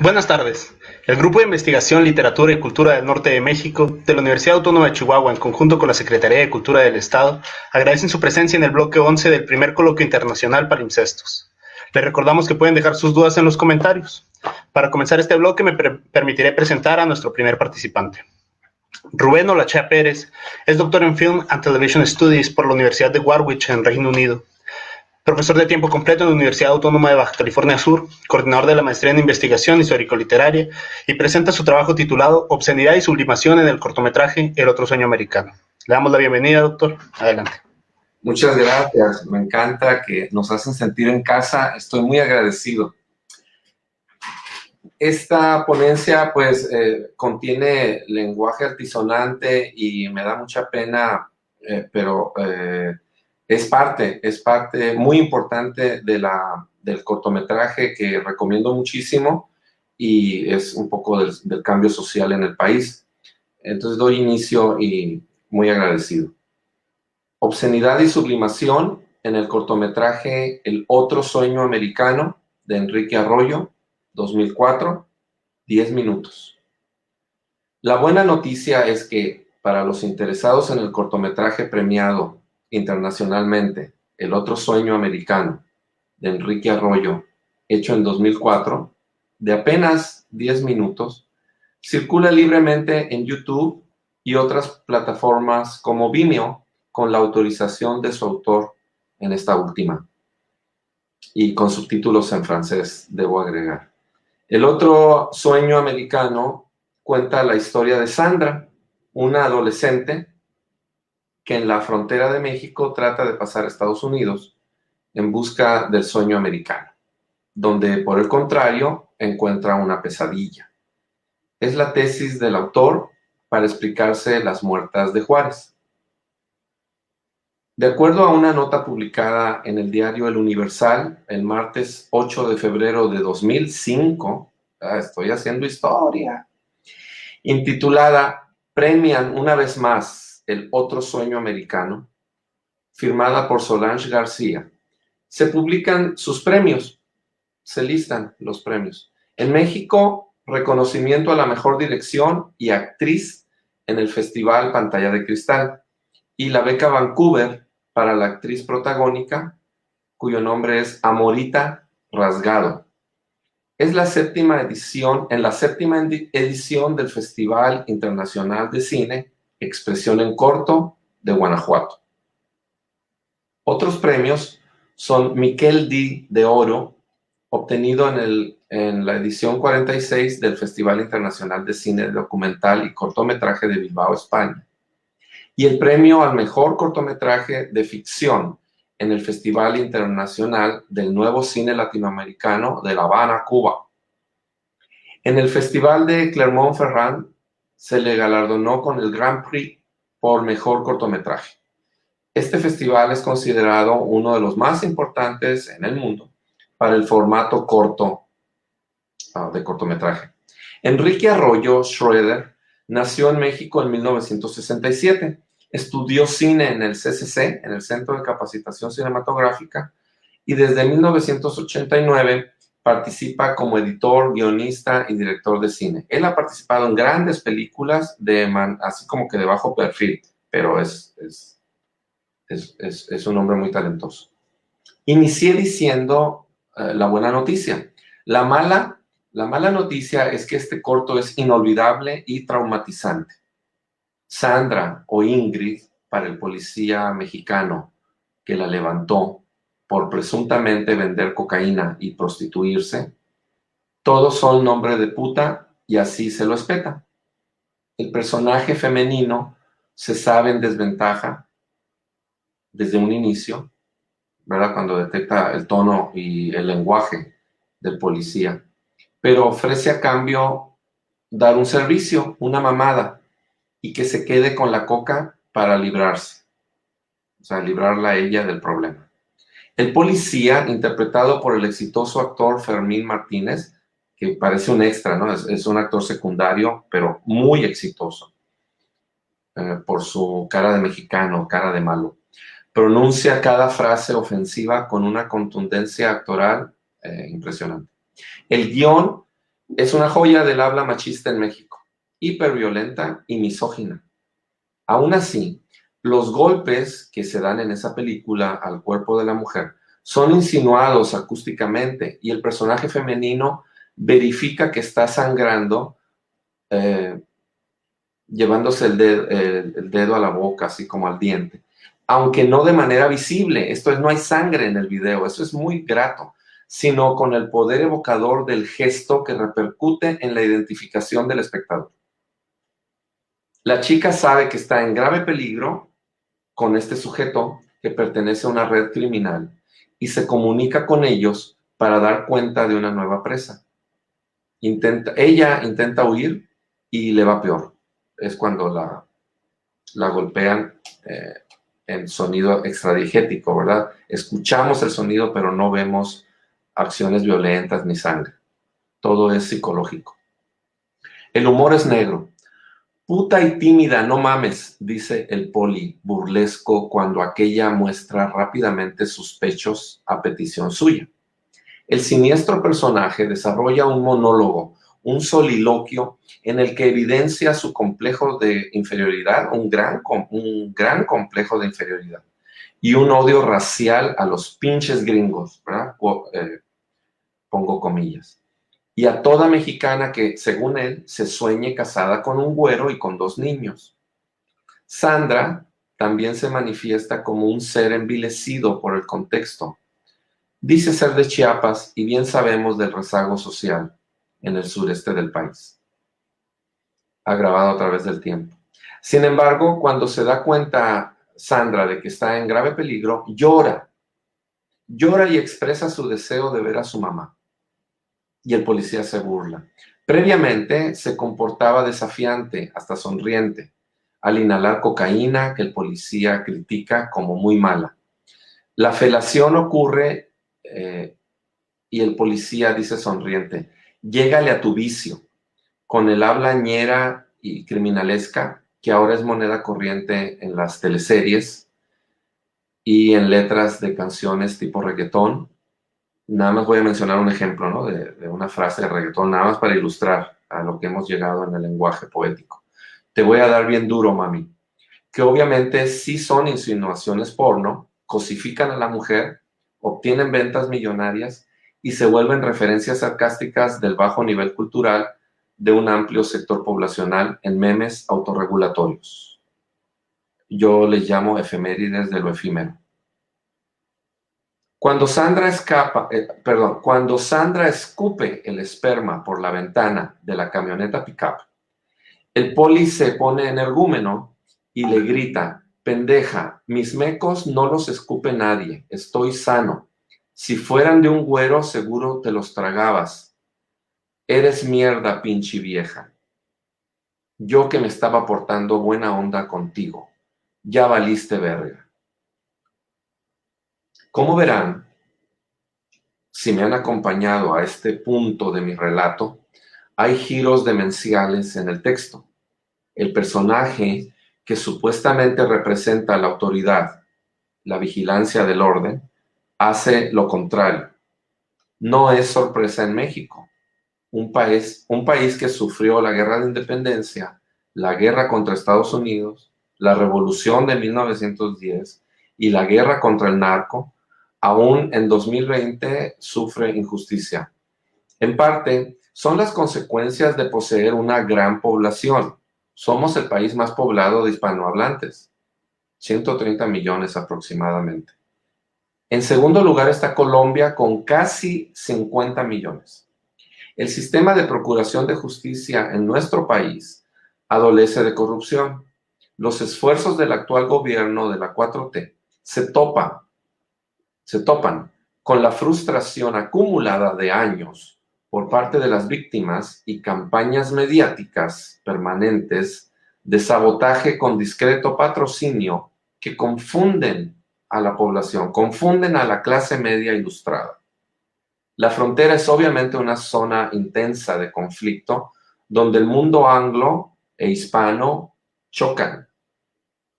Buenas tardes. El Grupo de Investigación, Literatura y Cultura del Norte de México de la Universidad Autónoma de Chihuahua, en conjunto con la Secretaría de Cultura del Estado, agradecen su presencia en el bloque 11 del primer coloquio internacional Palimpsestos. Les recordamos que pueden dejar sus dudas en los comentarios. Para comenzar este bloque me permitiré presentar a nuestro primer participante. Rubén Olachea Pérez es doctor en Film and Television Studies por la Universidad de Warwick en Reino Unido. Profesor de tiempo completo en la Universidad Autónoma de Baja California Sur, coordinador de la maestría en investigación histórico-literaria y presenta su trabajo titulado Obscenidad y sublimación en el cortometraje El otro sueño americano. Le damos la bienvenida, doctor. Adelante. Muchas gracias. Me encanta que nos hacen sentir en casa. Estoy muy agradecido. Esta ponencia, pues, contiene lenguaje altisonante y me da mucha pena, pero es parte muy importante del cortometraje que recomiendo muchísimo y es un poco del cambio social en el país. Entonces doy inicio y muy agradecido. Obscenidad y sublimación en el cortometraje El otro sueño americano de Enrique Arroyo, 2004, 10 minutos. La buena noticia es que para los interesados en el cortometraje premiado internacionalmente El otro sueño americano de Enrique Arroyo, hecho en 2004, de apenas 10 minutos, circula libremente en YouTube y otras plataformas como Vimeo, con la autorización de su autor en esta última, y con subtítulos en francés, debo agregar. El otro sueño americano cuenta la historia de Sandra, una adolescente que en la frontera de México trata de pasar a Estados Unidos en busca del sueño americano, donde por el contrario encuentra una pesadilla. Es la tesis del autor para explicarse las muertas de Juárez. De acuerdo a una nota publicada en el diario El Universal el martes 8 de febrero de 2005, estoy haciendo historia, intitulada Premian una vez más el otro sueño americano, firmada por Solange García, se publican sus premios, se listan los premios. En México, reconocimiento a la mejor dirección y actriz en el Festival Pantalla de Cristal, y la beca Vancouver para la actriz protagónica, cuyo nombre es Amorita Rasgado. Es la séptima edición del Festival Internacional de Cine Expresión en Corto de Guanajuato. Otros premios son Miquel de Oro, obtenido en la edición 46 del Festival Internacional de Cine Documental y Cortometraje de Bilbao, España, y el premio al mejor cortometraje de ficción en el Festival Internacional del Nuevo Cine Latinoamericano de La Habana, Cuba. En el Festival de Clermont-Ferrand se le galardonó con el Grand Prix por mejor cortometraje. Este festival es considerado uno de los más importantes en el mundo para el formato corto de cortometraje. Enrique Arroyo Schroeder nació en México en 1967. Estudió cine en el CCC, en el Centro de Capacitación Cinematográfica, y desde 1989 participa como editor, guionista y director de cine. Él ha participado en grandes películas, así como que de bajo perfil, pero es un hombre muy talentoso. Inicié diciendo la buena noticia. La mala noticia es que este corto es inolvidable y traumatizante. Sandra, o Ingrid, para el policía mexicano que la levantó por presuntamente vender cocaína y prostituirse, todos son nombre de puta y así se lo espeta. El personaje femenino se sabe en desventaja desde un inicio, ¿verdad? Cuando detecta el tono y el lenguaje del policía, pero ofrece a cambio dar un servicio, una mamada, y que se quede con la coca para librarse, o sea, librarla a ella del problema. El policía, interpretado por el exitoso actor Fermín Martínez, que parece un extra, ¿no? Es un actor secundario, pero muy exitoso, por su cara de mexicano, cara de malo. Pronuncia cada frase ofensiva con una contundencia actoral impresionante. El guión Es una joya del habla machista en México, hiperviolenta y misógina. Aún así, los golpes que se dan en esa película al cuerpo de la mujer son insinuados acústicamente y el personaje femenino verifica que está sangrando, llevándose el dedo a la boca, así como al diente, aunque no de manera visible. Esto es, no hay sangre en el video, eso es muy grato, sino con el poder evocador del gesto que repercute en la identificación del espectador. La chica sabe que está en grave peligro con este sujeto que pertenece a una red criminal y se comunica con ellos para dar cuenta de una nueva presa. Ella intenta huir y le va peor. Es cuando la golpean en sonido extradigético, ¿verdad? Escuchamos el sonido, pero no vemos acciones violentas ni sangre. Todo es psicológico. El humor es negro. Puta y tímida, no mames, dice el poli burlesco cuando aquella muestra rápidamente sus pechos a petición suya. El siniestro personaje desarrolla un monólogo, un soliloquio en el que evidencia su complejo de inferioridad, un gran complejo de inferioridad y un odio racial a los pinches gringos, ¿verdad? Pongo comillas. Y a toda mexicana que, según él, se sueñe casada con un güero y con 2 niños. Sandra también se manifiesta como un ser envilecido por el contexto. Dice ser de Chiapas y bien sabemos del rezago social en el sureste del país, agravado a través del tiempo. Sin embargo, cuando se da cuenta Sandra de que está en grave peligro, llora y expresa su deseo de ver a su mamá. Y el policía se burla. Previamente se comportaba desafiante, hasta sonriente, al inhalar cocaína que el policía critica como muy mala. La felación ocurre y el policía dice sonriente, llégale a tu vicio, con el habla ñera y criminalesca, que ahora es moneda corriente en las teleseries y en letras de canciones tipo reggaetón. Nada más voy a mencionar un ejemplo, ¿no? de una frase de reggaetón, nada más para ilustrar a lo que hemos llegado en el lenguaje poético. Te voy a dar bien duro, mami. Que obviamente sí son insinuaciones porno, cosifican a la mujer, obtienen ventas millonarias y se vuelven referencias sarcásticas del bajo nivel cultural de un amplio sector poblacional en memes autorregulatorios. Yo les llamo efemérides de lo efímero. Cuando Sandra escupe el esperma por la ventana de la camioneta pickup, el poli se pone energúmeno y le grita, pendeja, mis mecos no los escupe nadie, estoy sano. Si fueran de un güero, seguro te los tragabas. Eres mierda, pinche vieja. Yo que me estaba portando buena onda contigo. Ya valiste verga. Como verán, si me han acompañado a este punto de mi relato, hay giros demenciales en el texto. El personaje que supuestamente representa la autoridad, la vigilancia del orden, hace lo contrario. No es sorpresa en México, un país que sufrió la guerra de independencia, la guerra contra Estados Unidos, la revolución de 1910 y la guerra contra el narco, aún en 2020 sufre injusticia. En parte, son las consecuencias de poseer una gran población. Somos el país más poblado de hispanohablantes, 130 millones aproximadamente. En segundo lugar está Colombia con casi 50 millones. El sistema de procuración de justicia en nuestro país adolece de corrupción. Los esfuerzos del actual gobierno de la 4T se topan con la frustración acumulada de años por parte de las víctimas y campañas mediáticas permanentes de sabotaje con discreto patrocinio que confunden a la población, confunden a la clase media ilustrada. La frontera es obviamente una zona intensa de conflicto donde el mundo anglo e hispano chocan.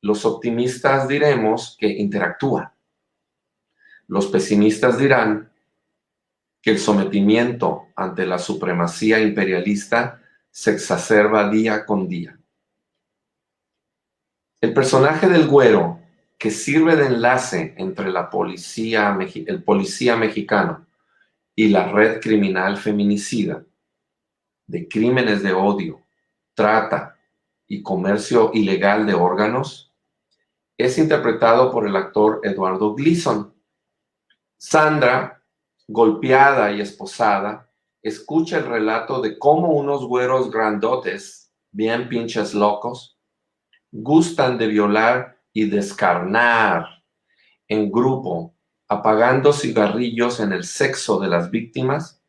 Los optimistas diremos que interactúan. Los pesimistas dirán que el sometimiento ante la supremacía imperialista se exacerba día con día. El personaje del güero, que sirve de enlace entre el policía mexicano y la red criminal feminicida de crímenes de odio, trata y comercio ilegal de órganos, es interpretado por el actor Eduardo Gleason. Sandra, golpeada y esposada, escucha el relato de cómo unos güeros grandotes, bien pinches locos, gustan de violar y descarnar en grupo, apagando cigarrillos en el sexo de las víctimas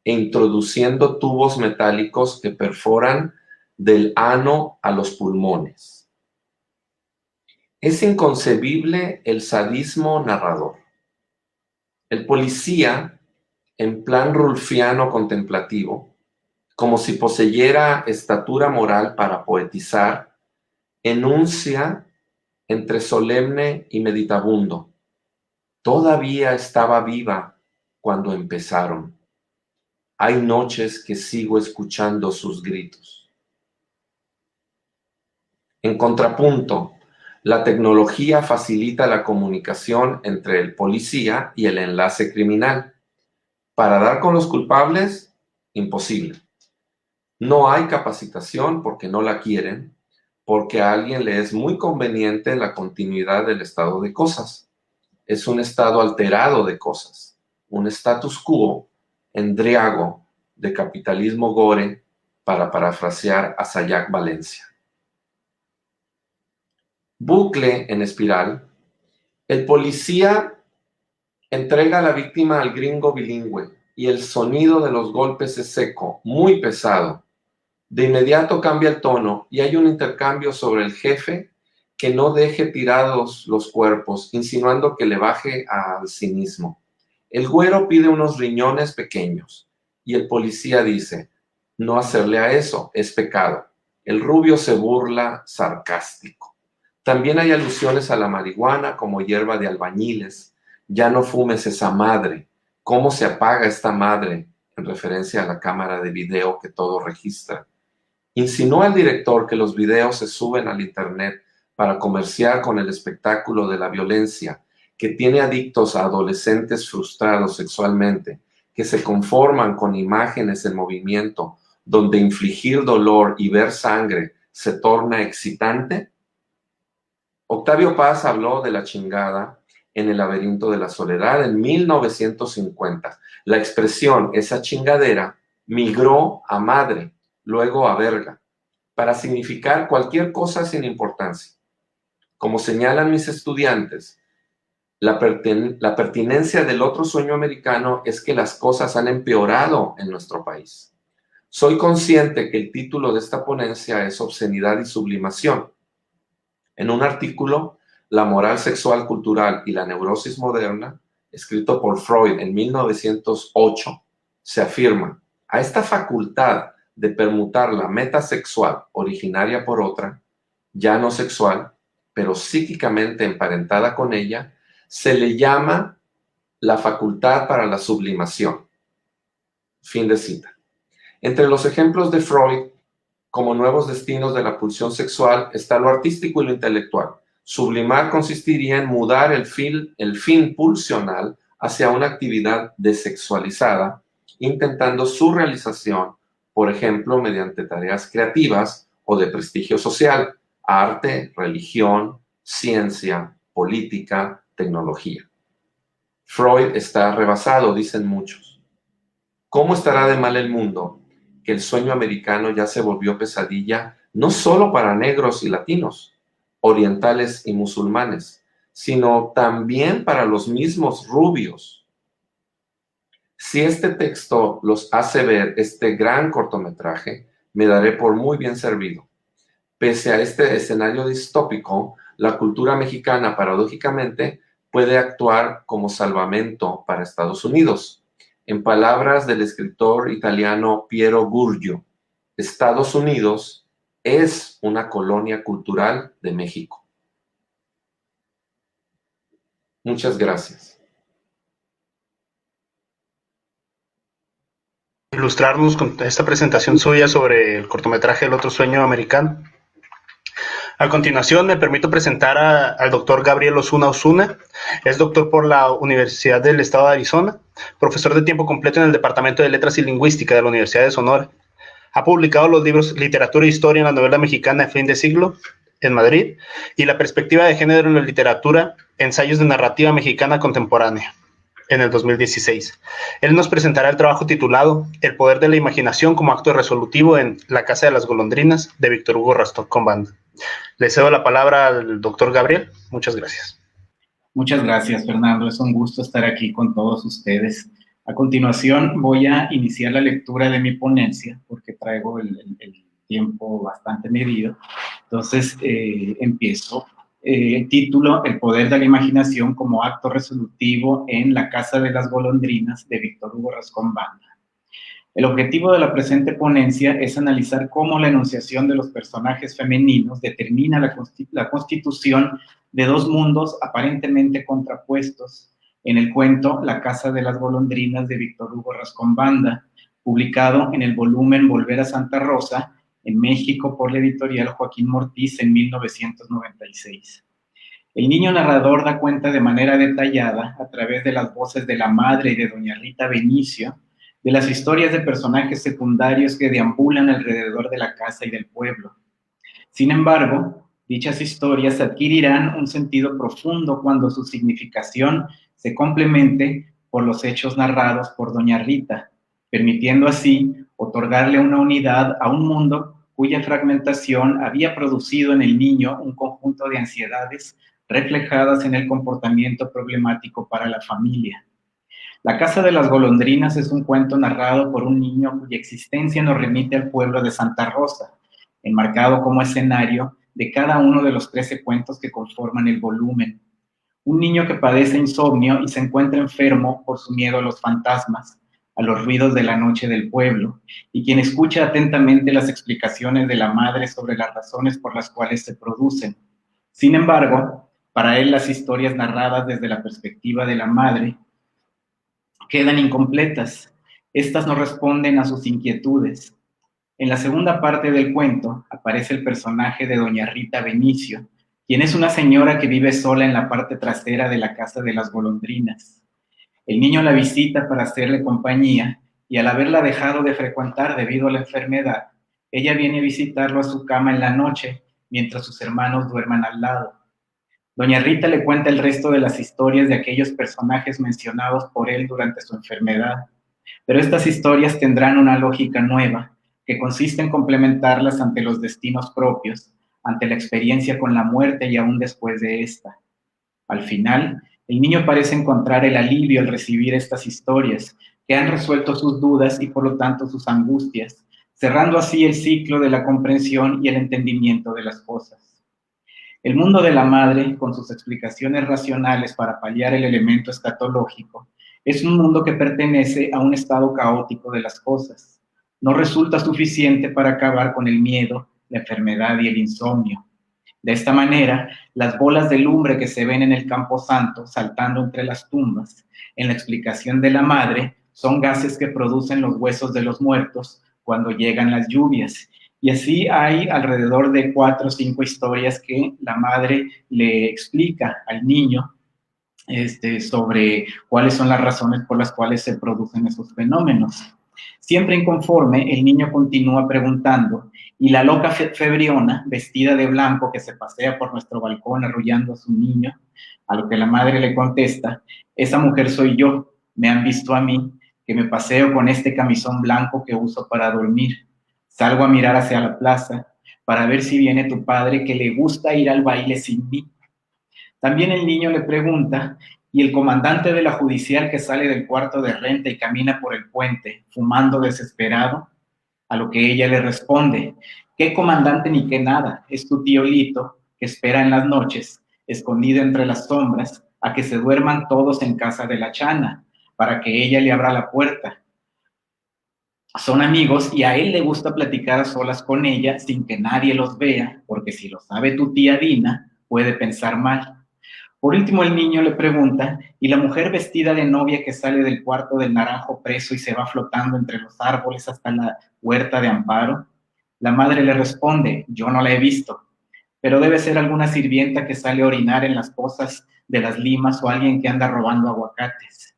e introduciendo tubos metálicos que perforan del ano a los pulmones. Es inconcebible el sadismo narrador. El policía, en plan rulfiano contemplativo, como si poseyera estatura moral para poetizar, enuncia entre solemne y meditabundo: todavía estaba viva cuando empezaron. Hay noches que sigo escuchando sus gritos. En contrapunto, la tecnología facilita la comunicación entre el policía y el enlace criminal. Para dar con los culpables, imposible. No hay capacitación porque no la quieren, porque a alguien le es muy conveniente la continuidad del estado de cosas. Es un estado alterado de cosas, un status quo endriago de capitalismo gore, para parafrasear a Sayak Valencia. Bucle en espiral. El policía entrega a la víctima al gringo bilingüe y el sonido de los golpes es seco, muy pesado. De inmediato cambia el tono y hay un intercambio sobre el jefe que no deje tirados los cuerpos, insinuando que le baje al cinismo. El güero pide unos riñones pequeños y el policía dice: no hacerle a eso, es pecado. El rubio se burla sarcástico. También hay alusiones a la marihuana como hierba de albañiles. Ya no fumes esa madre. ¿Cómo se apaga esta madre? En referencia a la cámara de video que todo registra. Insinúa el director que los videos se suben al internet para comerciar con el espectáculo de la violencia, que tiene adictos a adolescentes frustrados sexualmente, que se conforman con imágenes en movimiento, donde infligir dolor y ver sangre se torna excitante. Octavio Paz habló de la chingada en El laberinto de la soledad en 1950. La expresión esa chingadera migró a madre, luego a verga, para significar cualquier cosa sin importancia. Como señalan mis estudiantes, la pertinencia del otro sueño americano es que las cosas han empeorado en nuestro país. Soy consciente que el título de esta ponencia es Obscenidad y Sublimación. En un artículo, La moral sexual cultural y la neurosis moderna, escrito por Freud en 1908, se afirma: a esta facultad de permutar la meta sexual originaria por otra, ya no sexual, pero psíquicamente emparentada con ella, se le llama la facultad para la sublimación. Fin de cita. Entre los ejemplos de Freud como nuevos destinos de la pulsión sexual está lo artístico y lo intelectual. Sublimar consistiría en mudar el fin pulsional hacia una actividad desexualizada, intentando su realización, por ejemplo, mediante tareas creativas o de prestigio social, arte, religión, ciencia, política, tecnología. Freud está rebasado, dicen muchos. ¿Cómo estará de mal el mundo que el sueño americano ya se volvió pesadilla no solo para negros y latinos, orientales y musulmanes, sino también para los mismos rubios? Si este texto los hace ver este gran cortometraje, me daré por muy bien servido. Pese a este escenario distópico, la cultura mexicana, paradójicamente, puede actuar como salvamento para Estados Unidos. En palabras del escritor italiano Piero Gurgio, Estados Unidos es una colonia cultural de México. Muchas gracias. ilustrarnos con esta presentación suya sobre el cortometraje El otro sueño americano. A continuación, me permito presentar al doctor Gabriel Osuna Osuna. Es doctor por la Universidad del Estado de Arizona, profesor de tiempo completo en el Departamento de Letras y Lingüística de la Universidad de Sonora. Ha publicado los libros Literatura e Historia en la novela mexicana de fin de siglo, en Madrid, y La perspectiva de género en la literatura, ensayos de narrativa mexicana contemporánea, en el 2016. Él nos presentará el trabajo titulado El poder de la imaginación como acto resolutivo en La casa de las golondrinas, de Víctor Hugo Rascón Banda. Le cedo la palabra al doctor Gabriel. Muchas gracias. Muchas gracias, Fernando. Es un gusto estar aquí con todos ustedes. A continuación voy a iniciar la lectura de mi ponencia, porque traigo el tiempo bastante medido. Entonces, empiezo. El título, El poder de la imaginación como acto resolutivo en La casa de las golondrinas, de Víctor Hugo Rascón Banda. El objetivo de la presente ponencia es analizar cómo la enunciación de los personajes femeninos determina la constitución de dos mundos aparentemente contrapuestos en el cuento La casa de las golondrinas de Víctor Hugo Rascón Banda, publicado en el volumen Volver a Santa Rosa, en México, por la editorial Joaquín Mortiz en 1996. El niño narrador da cuenta de manera detallada, a través de las voces de la madre y de doña Rita Benicio, de las historias de personajes secundarios que deambulan alrededor de la casa y del pueblo. Sin embargo, dichas historias adquirirán un sentido profundo cuando su significación se complemente por los hechos narrados por doña Rita, permitiendo así otorgarle una unidad a un mundo cuya fragmentación había producido en el niño un conjunto de ansiedades reflejadas en el comportamiento problemático para la familia. La casa de las golondrinas es un cuento narrado por un niño cuya existencia nos remite al pueblo de Santa Rosa, enmarcado como escenario de cada uno de los 13 cuentos que conforman el volumen. Un niño que padece insomnio y se encuentra enfermo por su miedo a los fantasmas, a los ruidos de la noche del pueblo, y quien escucha atentamente las explicaciones de la madre sobre las razones por las cuales se producen. Sin embargo, para él las historias narradas desde la perspectiva de la madre quedan incompletas. Estas no responden a sus inquietudes. En la segunda parte del cuento aparece el personaje de doña Rita Benicio, quien es una señora que vive sola en la parte trasera de la casa de las golondrinas. El niño la visita para hacerle compañía y al haberla dejado de frecuentar debido a la enfermedad, ella viene a visitarlo a su cama en la noche mientras sus hermanos duerman al lado. Doña Rita le cuenta el resto de las historias de aquellos personajes mencionados por él durante su enfermedad, pero estas historias tendrán una lógica nueva, que consiste en complementarlas ante los destinos propios, ante la experiencia con la muerte y aún después de esta. Al final, el niño parece encontrar el alivio al recibir estas historias, que han resuelto sus dudas y por lo tanto sus angustias, cerrando así el ciclo de la comprensión y el entendimiento de las cosas. El mundo de la madre, con sus explicaciones racionales para paliar el elemento escatológico, es un mundo que pertenece a un estado caótico de las cosas. No resulta suficiente para acabar con el miedo, la enfermedad y el insomnio. De esta manera, las bolas de lumbre que se ven en el Camposanto saltando entre las tumbas, en la explicación de la madre, son gases que producen los huesos de los muertos cuando llegan las lluvias. Y así hay alrededor de 4 o 5 historias que la madre le explica al niño sobre cuáles son las razones por las cuales se producen esos fenómenos. Siempre inconforme, el niño continúa preguntando, y la loca febriona, vestida de blanco, que se pasea por nuestro balcón arrullando a su niño, a lo que la madre le contesta, esa mujer soy yo, me han visto a mí, que me paseo con este camisón blanco que uso para dormir. Salgo a mirar hacia la plaza para ver si viene tu padre que le gusta ir al baile sin mí. También el niño le pregunta, y el comandante de la judicial que sale del cuarto de renta y camina por el puente, fumando desesperado, a lo que ella le responde, ¿qué comandante ni qué nada? Es tu tío Lito, que espera en las noches, escondido entre las sombras, a que se duerman todos en casa de la Chana, para que ella le abra la puerta. Son amigos y a él le gusta platicar a solas con ella sin que nadie los vea, porque si lo sabe tu tía Dina, puede pensar mal. Por último, el niño le pregunta, ¿y la mujer vestida de novia que sale del cuarto del naranjo preso y se va flotando entre los árboles hasta la huerta de Amparo? La madre le responde, yo no la he visto, pero debe ser alguna sirvienta que sale a orinar en las pozas de las limas o alguien que anda robando aguacates.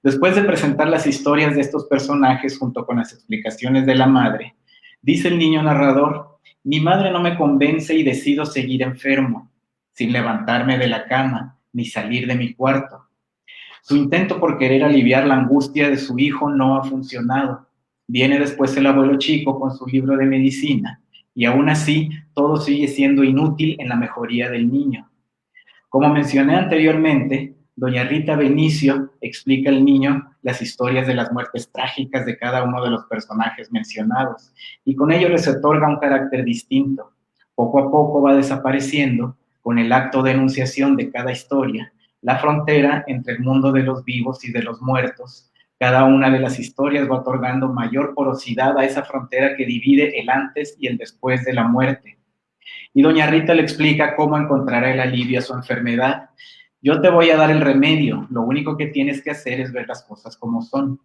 Después de presentar las historias de estos personajes junto con las explicaciones de la madre, dice el niño narrador, mi madre no me convence y decido seguir enfermo, sin levantarme de la cama ni salir de mi cuarto. Su intento por querer aliviar la angustia de su hijo no ha funcionado. Viene después el abuelo chico con su libro de medicina y aún así todo sigue siendo inútil en la mejoría del niño. Como mencioné anteriormente, doña Rita Benicio explica al niño las historias de las muertes trágicas de cada uno de los personajes mencionados y con ello les otorga un carácter distinto. Poco a poco va desapareciendo, con el acto de enunciación de cada historia, la frontera entre el mundo de los vivos y de los muertos. Cada una de las historias va otorgando mayor porosidad a esa frontera que divide el antes y el después de la muerte. Y doña Rita le explica cómo encontrará el alivio a su enfermedad. Yo te voy a dar el remedio, lo único que tienes que hacer es ver las cosas como son.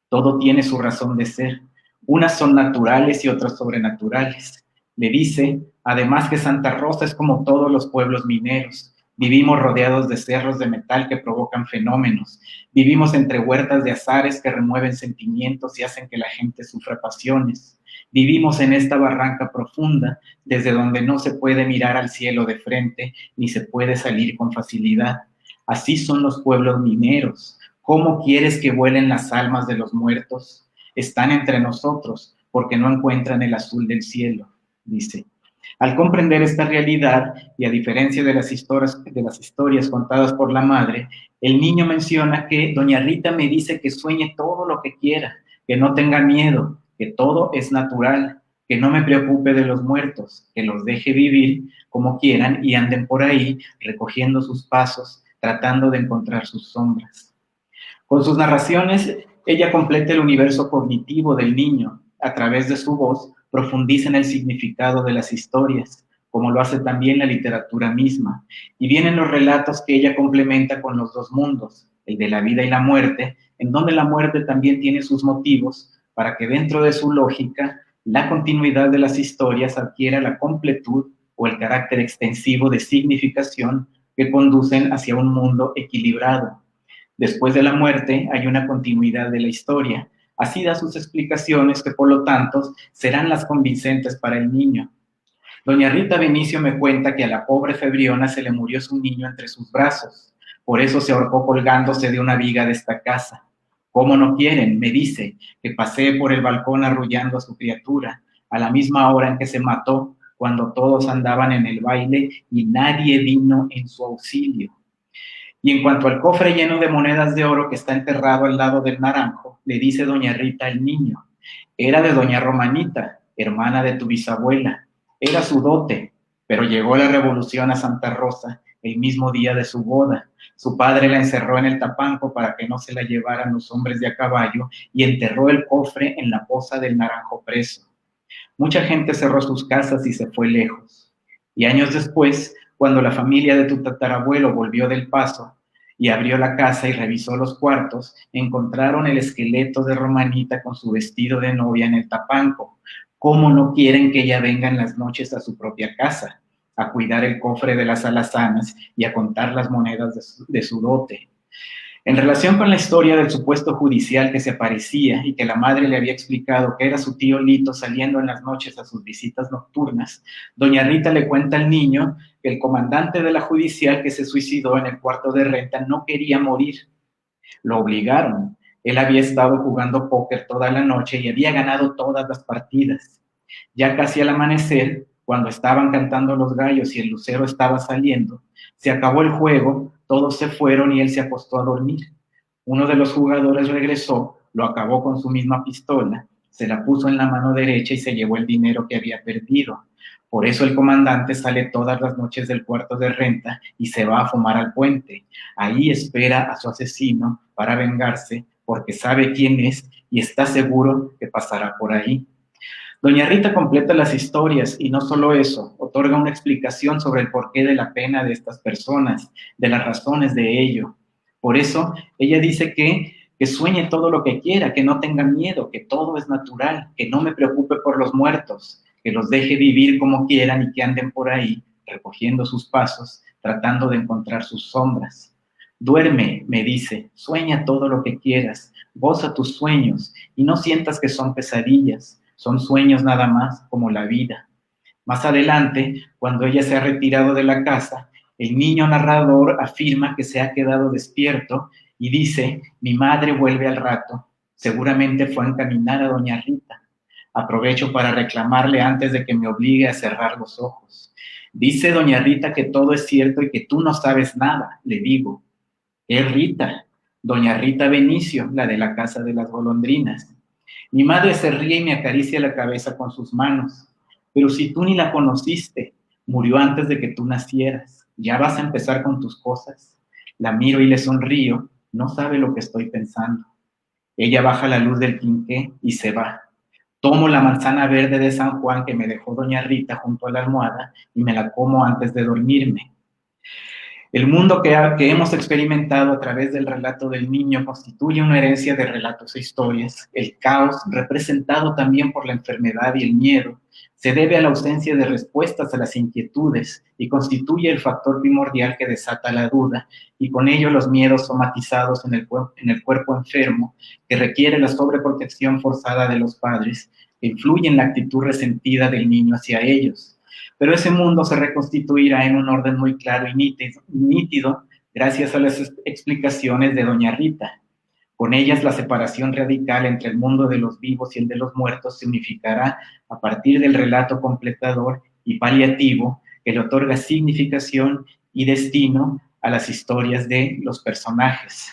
Todo tiene su razón de ser. Unas son naturales y otras sobrenaturales. Le dice, además que Santa Rosa es como todos los pueblos mineros. Vivimos rodeados de cerros de metal que provocan fenómenos. Vivimos entre huertas de azares que remueven sentimientos y hacen que la gente sufra pasiones. Vivimos en esta barranca profunda, desde donde no se puede mirar al cielo de frente, ni se puede salir con facilidad. Así son los pueblos mineros. ¿Cómo quieres que vuelen las almas de los muertos? Están entre nosotros, porque no encuentran el azul del cielo, dice. Al comprender esta realidad, y a diferencia de las historias contadas por la madre, el niño menciona que doña Rita me dice que sueñe todo lo que quiera, que no tenga miedo, que todo es natural, que no me preocupe de los muertos, que los deje vivir como quieran y anden por ahí recogiendo sus pasos, tratando de encontrar sus sombras. Con sus narraciones, ella completa el universo cognitivo del niño. A través de su voz, profundiza en el significado de las historias, como lo hace también la literatura misma. Y vienen los relatos que ella complementa con los dos mundos, el de la vida y la muerte, en donde la muerte también tiene sus motivos, para que dentro de su lógica, la continuidad de las historias adquiera la completud o el carácter extensivo de significación que conducen hacia un mundo equilibrado. Después de la muerte hay una continuidad de la historia. Así da sus explicaciones que, por lo tanto, serán las convincentes para el niño. Doña Rita Benicio me cuenta que a la pobre Febriona se le murió su niño entre sus brazos. Por eso se ahorcó colgándose de una viga de esta casa. ¿Cómo no quieren? Me dice, que pasee por el balcón arrullando a su criatura, a la misma hora en que se mató, cuando todos andaban en el baile y nadie vino en su auxilio. Y en cuanto al cofre lleno de monedas de oro que está enterrado al lado del naranjo, le dice doña Rita al niño, era de doña Romanita, hermana de tu bisabuela, era su dote, pero llegó la revolución a Santa Rosa el mismo día de su boda. Su padre la encerró en el tapanco para que no se la llevaran los hombres de a caballo y enterró el cofre en la poza del naranjo preso. Mucha gente cerró sus casas y se fue lejos. Y años después, cuando la familia de tu tatarabuelo volvió del Paso y abrió la casa y revisó los cuartos, encontraron el esqueleto de Romanita con su vestido de novia en el tapanco. ¿Cómo no quieren que ella venga en las noches a su propia casa, a cuidar el cofre de las alazanas y a contar las monedas de su dote? En relación con la historia del supuesto judicial que se aparecía y que la madre le había explicado que era su tío Lito saliendo en las noches a sus visitas nocturnas, doña Rita le cuenta al niño que el comandante de la judicial que se suicidó en el cuarto de renta no quería morir. Lo obligaron. Él había estado jugando póker toda la noche y había ganado todas las partidas. Ya casi al amanecer, cuando estaban cantando los gallos y el lucero estaba saliendo, se acabó el juego, todos se fueron y él se acostó a dormir. Uno de los jugadores regresó, lo acabó con su misma pistola, se la puso en la mano derecha y se llevó el dinero que había perdido. Por eso el comandante sale todas las noches del cuarto de renta y se va a fumar al puente. Ahí espera a su asesino para vengarse, porque sabe quién es y está seguro que pasará por ahí. Doña Rita completa las historias y no solo eso, otorga una explicación sobre el porqué de la pena de estas personas, de las razones de ello. Por eso, ella dice que sueñe todo lo que quiera, que no tenga miedo, que todo es natural, que no me preocupe por los muertos, que los deje vivir como quieran y que anden por ahí recogiendo sus pasos, tratando de encontrar sus sombras. Duerme, me dice, sueña todo lo que quieras, goza tus sueños y no sientas que son pesadillas, son sueños nada más como la vida. Más adelante, cuando ella se ha retirado de la casa, el niño narrador afirma que se ha quedado despierto y dice, mi madre vuelve al rato, seguramente fue a encaminar a doña Rita. Aprovecho para reclamarle antes de que me obligue a cerrar los ojos. Dice doña Rita que todo es cierto y que tú no sabes nada, le digo. Es Rita, doña Rita Benicio, la de la casa de las golondrinas. Mi madre se ríe y me acaricia la cabeza con sus manos. Pero si tú ni la conociste, murió antes de que tú nacieras. ¿Ya vas a empezar con tus cosas? La miro y le sonrío, no sabe lo que estoy pensando. Ella baja la luz del quinqué y se va. Tomo la manzana verde de San Juan que me dejó doña Rita junto a la almohada y me la como antes de dormirme. El mundo que hemos experimentado a través del relato del niño constituye una herencia de relatos e historias. El caos, representado también por la enfermedad y el miedo, se debe a la ausencia de respuestas a las inquietudes y constituye el factor primordial que desata la duda y con ello los miedos somatizados en el cuerpo enfermo que requiere la sobreprotección forzada de los padres que influye en la actitud resentida del niño hacia ellos. Pero ese mundo se reconstituirá en un orden muy claro y nítido gracias a las explicaciones de doña Rita. Con ellas la separación radical entre el mundo de los vivos y el de los muertos se unificará a partir del relato completador y paliativo que le otorga significación y destino a las historias de los personajes.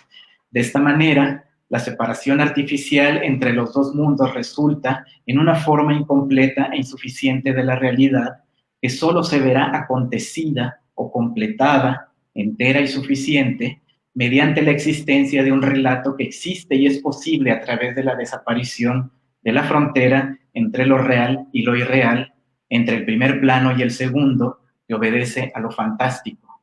De esta manera, la separación artificial entre los dos mundos resulta en una forma incompleta e insuficiente de la realidad que solo se verá acontecida o completada, entera y suficiente, mediante la existencia de un relato que existe y es posible a través de la desaparición de la frontera entre lo real y lo irreal, entre el primer plano y el segundo, que obedece a lo fantástico.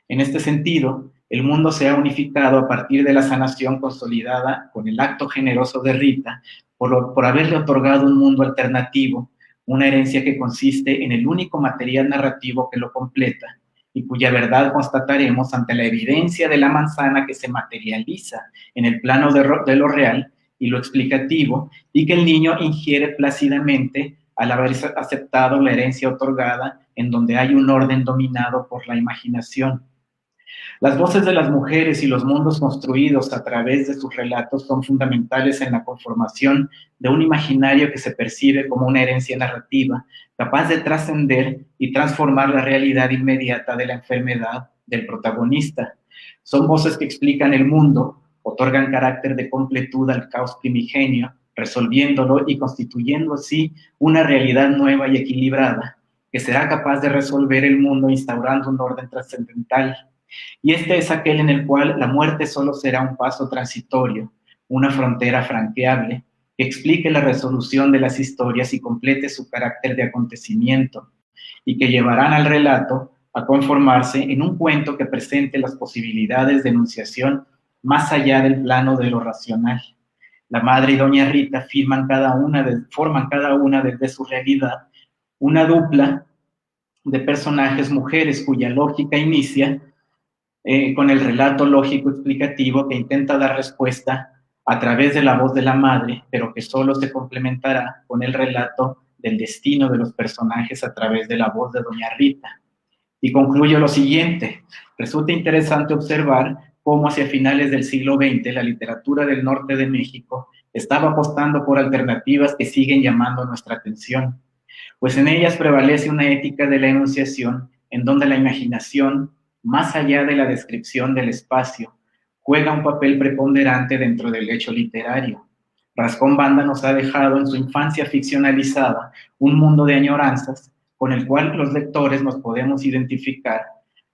En este sentido, el mundo se ha unificado a partir de la sanación consolidada con el acto generoso de Rita por haberle otorgado un mundo alternativo, una herencia que consiste en el único material narrativo que lo completa y cuya verdad constataremos ante la evidencia de la manzana que se materializa en el plano de lo real y lo explicativo y que el niño ingiere plácidamente al haber aceptado la herencia otorgada en donde hay un orden dominado por la imaginación. Las voces de las mujeres y los mundos construidos a través de sus relatos son fundamentales en la conformación de un imaginario que se percibe como una herencia narrativa, capaz de trascender y transformar la realidad inmediata de la enfermedad del protagonista. Son voces que explican el mundo, otorgan carácter de completud al caos primigenio, resolviéndolo y constituyendo así una realidad nueva y equilibrada, que será capaz de resolver el mundo instaurando un orden trascendental. Y este es aquel en el cual la muerte solo será un paso transitorio, una frontera franqueable, que explique la resolución de las historias y complete su carácter de acontecimiento, y que llevarán al relato a conformarse en un cuento que presente las posibilidades de enunciación más allá del plano de lo racional. La madre y doña Rita forman cada una desde su realidad una dupla de personajes mujeres cuya lógica inicia con el relato lógico explicativo que intenta dar respuesta a través de la voz de la madre, pero que solo se complementará con el relato del destino de los personajes a través de la voz de doña Rita. Y concluyo lo siguiente: resulta interesante observar cómo hacia finales del siglo XX la literatura del norte de México estaba apostando por alternativas que siguen llamando nuestra atención, pues en ellas prevalece una ética de la enunciación en donde la imaginación, más allá de la descripción del espacio, juega un papel preponderante dentro del hecho literario. Rascón Banda nos ha dejado en su infancia ficcionalizada un mundo de añoranzas con el cual los lectores nos podemos identificar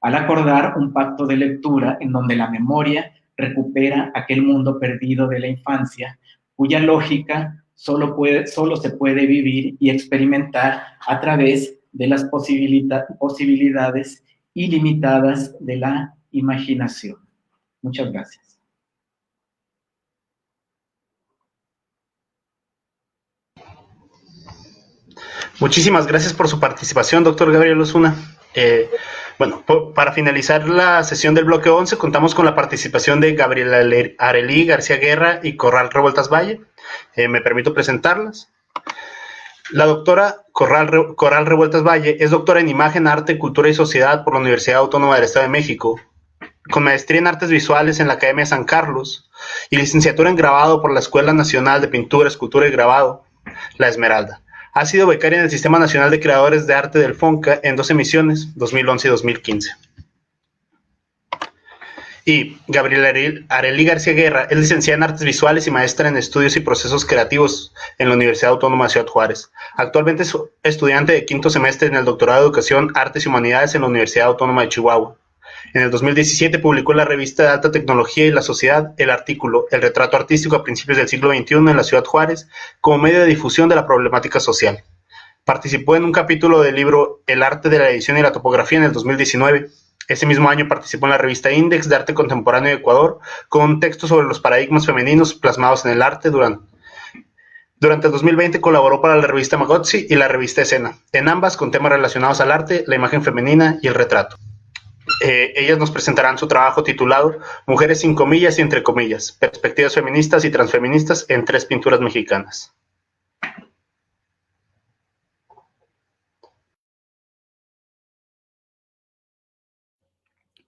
al acordar un pacto de lectura en donde la memoria recupera aquel mundo perdido de la infancia, cuya lógica solo se puede vivir y experimentar a través de las posibilidades ilimitadas de la imaginación. Muchas gracias. Muchísimas gracias por su participación, doctor Gabriel Osuna. Bueno, para finalizar la sesión del bloque 11, contamos con la participación de Gabriela Arelí García Guerra y Corral Revueltas Valle. Me permito presentarlas. La doctora Corral Revueltas Valle es doctora en Imagen, Arte, Cultura y Sociedad por la Universidad Autónoma del Estado de México, con maestría en Artes Visuales en la Academia San Carlos y licenciatura en Grabado por la Escuela Nacional de Pintura, Escultura y Grabado, La Esmeralda. Ha sido becaria en el Sistema Nacional de Creadores de Arte del FONCA en 2 emisiones, 2011 y 2015. Y Gabriela Arelí García Guerra es licenciada en Artes Visuales y maestra en Estudios y Procesos Creativos en la Universidad Autónoma de Ciudad Juárez. Actualmente es estudiante de 5º semestre en el Doctorado de Educación, Artes y Humanidades en la Universidad Autónoma de Chihuahua. En el 2017 publicó en la revista de Alta Tecnología y la Sociedad el artículo El retrato artístico a principios del siglo XXI en la Ciudad Juárez como medio de difusión de la problemática social. Participó en un capítulo del libro El arte de la edición y la topografía en el 2019. Ese mismo año participó en la revista Index de Arte Contemporáneo de Ecuador con un texto sobre los paradigmas femeninos plasmados en el arte. Durante el 2020 colaboró para la revista Magotzi y la revista Escena, en ambas con temas relacionados al arte, la imagen femenina y el retrato. Ellas nos presentarán su trabajo titulado Mujeres sin comillas y entre comillas, perspectivas feministas y transfeministas en 3 pinturas mexicanas.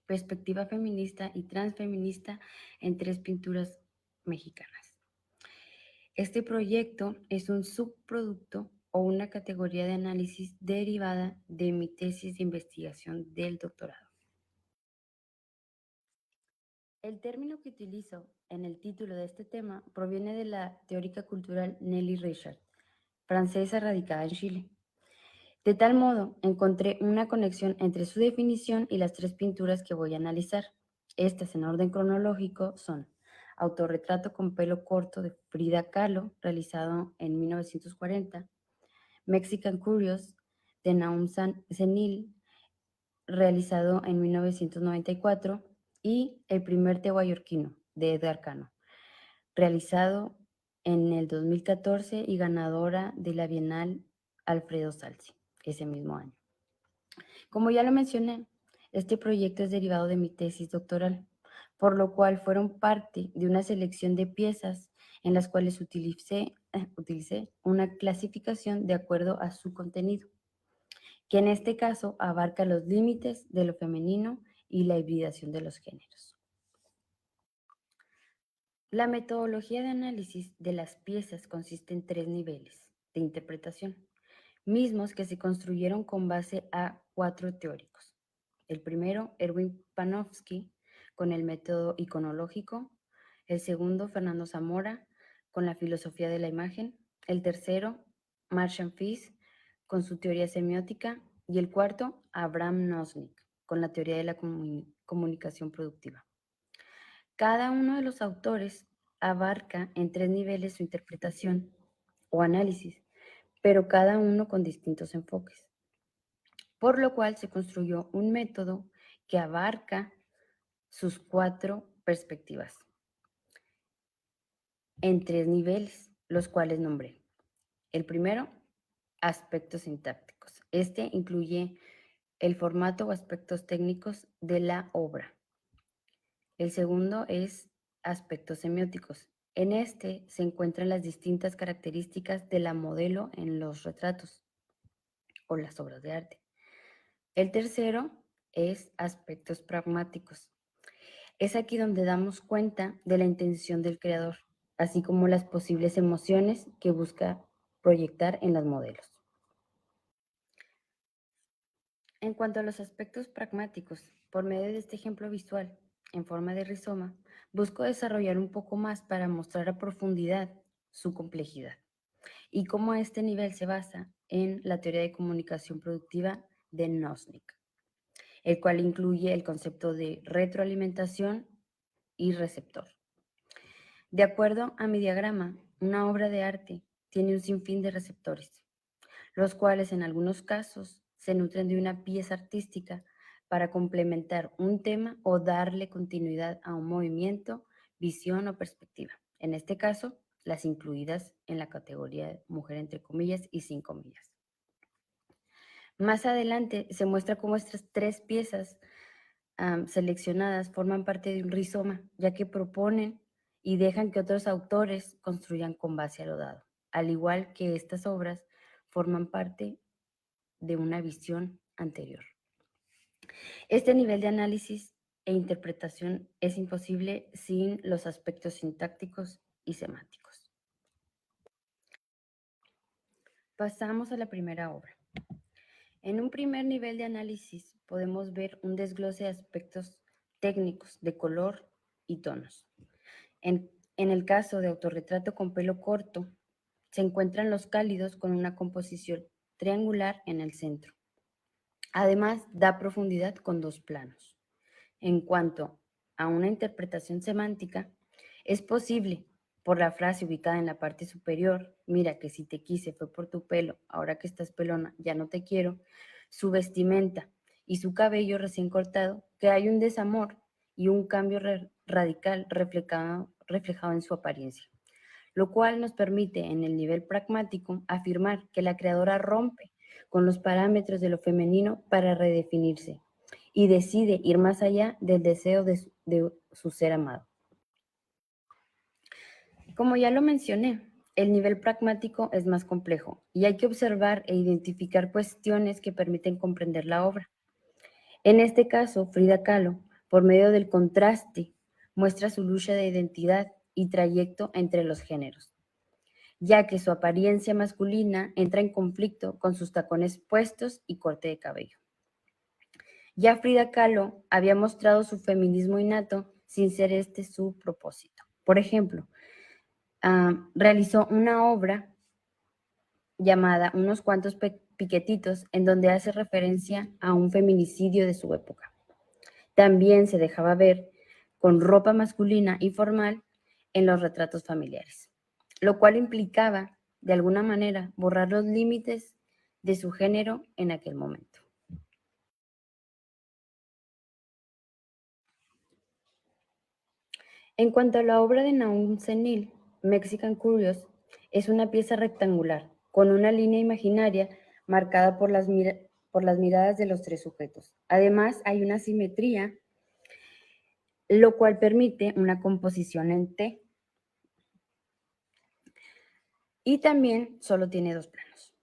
Perspectiva feminista y transfeminista en 3 pinturas mexicanas. Este proyecto es un subproducto o una categoría de análisis derivada de mi tesis de investigación del doctorado. El término que utilizo en el título de este tema proviene de la teórica cultural Nelly Richard, francesa radicada en Chile. De tal modo, encontré una conexión entre su definición y las 3 pinturas que voy a analizar. Estas, en orden cronológico, son Autorretrato con pelo corto de Frida Kahlo, realizado en 1940, Mexican Curious de Naum Zenil, realizado en 1994, y El primer tehuayorquino de Edgar Cano, realizado en el 2014 y ganadora de la Bienal Alfredo Salsi ese mismo año. Como ya lo mencioné, este proyecto es derivado de mi tesis doctoral, por lo cual fueron parte de una selección de piezas en las cuales utilicé una clasificación de acuerdo a su contenido, que en este caso abarca los límites de lo femenino y la hibridación de los géneros. La metodología de análisis de las piezas consiste en 3 niveles de interpretación, mismos que se construyeron con base a 4 teóricos. El primero, Erwin Panofsky, con el método iconológico. El segundo, Fernando Zamora, con la filosofía de la imagen. El tercero, Marshall Fish, con su teoría semiótica. Y el cuarto, Abraham Nosnik, con la teoría de la comunicación productiva. Cada uno de los autores abarca en 3 niveles su interpretación o análisis, pero cada uno con distintos enfoques, por lo cual se construyó un método que abarca sus 4 perspectivas en 3 niveles, los cuales nombré. El primero, aspectos sintácticos. Este incluye el formato o aspectos técnicos de la obra. El segundo es aspectos semióticos. En este se encuentran las distintas características de la modelo en los retratos o las obras de arte. El tercero es aspectos pragmáticos. Es aquí donde damos cuenta de la intención del creador, así como las posibles emociones que busca proyectar en los modelos. En cuanto a los aspectos pragmáticos, por medio de este ejemplo visual en forma de rizoma, busco desarrollar un poco más para mostrar a profundidad su complejidad y cómo este nivel se basa en la teoría de comunicación productiva de Nosnik, el cual incluye el concepto de retroalimentación y receptor. De acuerdo a mi diagrama, una obra de arte tiene un sinfín de receptores, los cuales en algunos casos se nutren de una pieza artística para complementar un tema o darle continuidad a un movimiento, visión o perspectiva. En este caso, las incluidas en la categoría de mujer entre comillas y sin comillas. Más adelante se muestra cómo estas tres piezas seleccionadas forman parte de un rizoma, ya que proponen y dejan que otros autores construyan con base a lo dado, al igual que estas obras forman parte de una visión anterior. Este nivel de análisis e interpretación es imposible sin los aspectos sintácticos y semánticos. Pasamos a la primera obra. En un primer nivel de análisis podemos ver un desglose de aspectos técnicos de color y tonos. En el caso de autorretrato con pelo corto, se encuentran los cálidos con una composición triangular en el centro. Además, da profundidad con dos planos. En cuanto a una interpretación semántica, es posible, por la frase ubicada en la parte superior, mira que si te quise fue por tu pelo, ahora que estás pelona ya no te quiero, su vestimenta y su cabello recién cortado, que hay un desamor y un cambio radical reflejado en su apariencia, lo cual nos permite en el nivel pragmático afirmar que la creadora rompe con los parámetros de lo femenino para redefinirse y decide ir más allá del deseo de su ser amado. Como ya lo mencioné, el nivel pragmático es más complejo y hay que observar e identificar cuestiones que permiten comprender la obra. En este caso, Frida Kahlo, por medio del contraste, muestra su lucha de identidad y trayecto entre los géneros, ya que su apariencia masculina entra en conflicto con sus tacones puestos y corte de cabello. Ya Frida Kahlo había mostrado su feminismo innato sin ser este su propósito. Por ejemplo, realizó una obra llamada Unos cuantos piquetitos, en donde hace referencia a un feminicidio de su época. También se dejaba ver con ropa masculina y formal en los retratos familiares, lo cual implicaba, de alguna manera, borrar los límites de su género en aquel momento. En cuanto a la obra de Nahum Senil, Mexican Curious, es una pieza rectangular, con una línea imaginaria marcada por las miradas de los tres sujetos. Además, hay una simetría, lo cual permite una composición en T. Y también solo tiene dos planos.